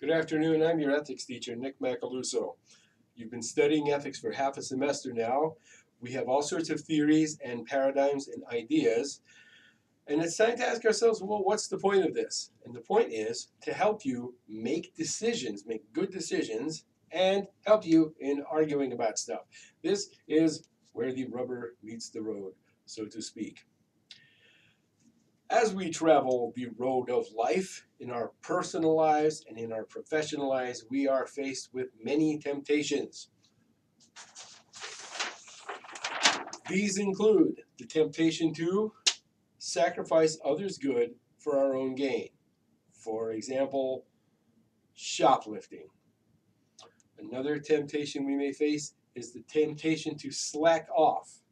Good afternoon. I'm your ethics teacher, Nick Macaluso. You've been studying ethics for half a semester now. We have all sorts of theories and paradigms and ideas. And it's time to ask ourselves, well, what's the point of this? And the point is to help you make decisions, make good decisions, and help you in arguing about stuff. This is where the rubber meets the road, so to speak. As we travel the road of life in our personal lives and in our professional lives, we are faced with many temptations. These include the temptation to sacrifice others' good for our own gain. For example, shoplifting. Another temptation we may face is the temptation to slack off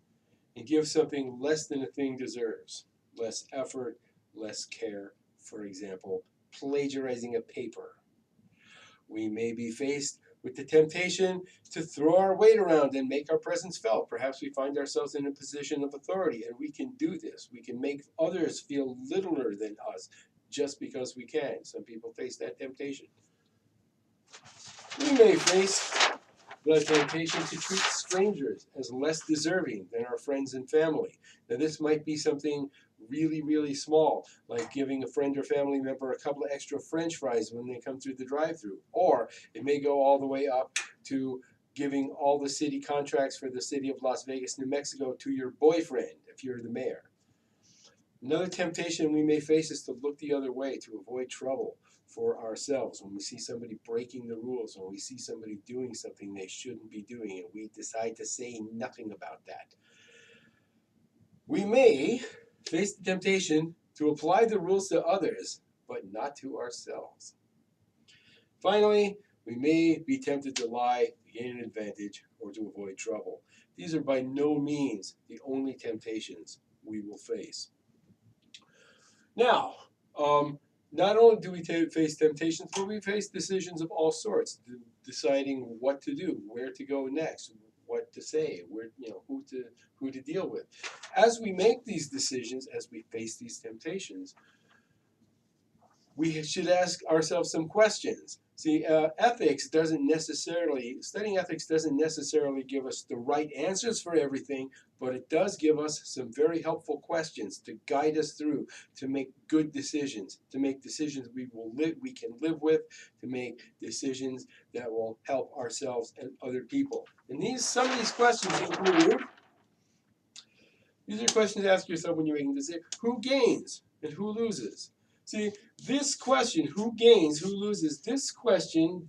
and give something less than a thing deserves. Less effort, less care. For example, plagiarizing a paper. We may be faced with the temptation to throw our weight around and make our presence felt. Perhaps we find ourselves in a position of authority and we can do this. We can make others feel littler than us just because we can. Some people face that temptation. We may face the temptation to treat strangers as less deserving than our friends and family. Now, this might be something really, really small, like giving a friend or family member a couple of extra French fries when they come through the drive-thru. Or it may go all the way up to giving all the city contracts for the city of Las Vegas, New Mexico to your boyfriend if you're the mayor. Another temptation we may face is to look the other way, to avoid trouble for ourselves. When we see somebody breaking the rules, when we see somebody doing something they shouldn't be doing, and we decide to say nothing about that. We may face the temptation to apply the rules to others, but not to ourselves. Finally, we may be tempted to lie to gain an advantage or to avoid trouble. These are by no means the only temptations we will face. Now, not only do we face temptations, but we face decisions of all sorts, deciding what to do, where to go next, what to say, who to deal with. As we make these decisions, as we face these temptations, we should ask ourselves some questions. See, studying ethics doesn't necessarily give us the right answers for everything, but it does give us some very helpful questions to guide us through, to make good decisions, to make decisions we can live with, to make decisions that will help ourselves and other people. And some of these questions include, these are questions to ask yourself when you're making decisions. Who gains and who loses? See, this question, who gains, who loses, this question,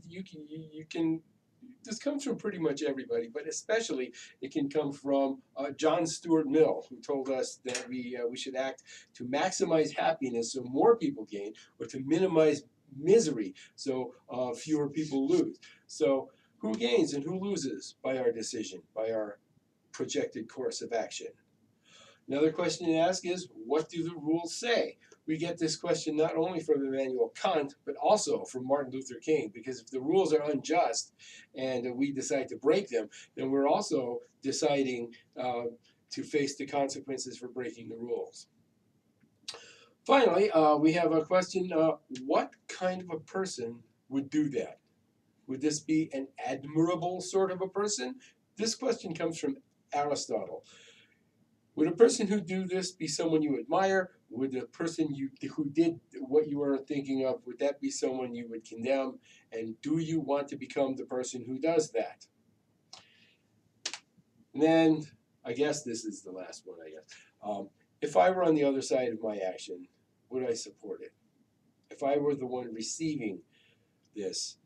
this comes from pretty much everybody, but especially it can come from John Stuart Mill, who told us that we should act to maximize happiness so more people gain, or to minimize misery so fewer people lose. So who gains and who loses by our decision, by our projected course of action? Another question to ask is, what do the rules say? We get this question not only from Immanuel Kant, but also from Martin Luther King, because if the rules are unjust and we decide to break them, then we're also deciding to face the consequences for breaking the rules. Finally, we have a question, what kind of a person would do that? Would this be an admirable sort of a person? This question comes from Aristotle. Would a person who do this be someone you admire? Would the person who did what you were thinking of, would that be someone you would condemn? And do you want to become the person who does that? And then, I guess this is the last one, if I were on the other side of my action, would I support it? If I were the one receiving this,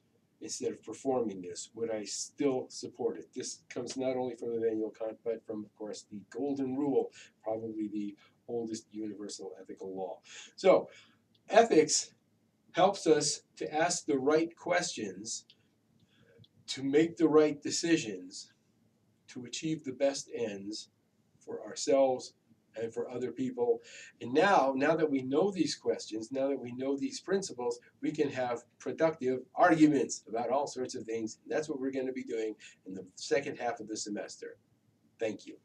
instead of performing this, would I still support it? This comes not only from Immanuel Kant, but from, of course, the Golden Rule, probably the oldest universal ethical law. So, ethics helps us to ask the right questions, to make the right decisions, to achieve the best ends for ourselves and for other people. And now that we know these questions, now that we know these principles, we can have productive arguments about all sorts of things. And that's what we're going to be doing in the second half of the semester. Thank you.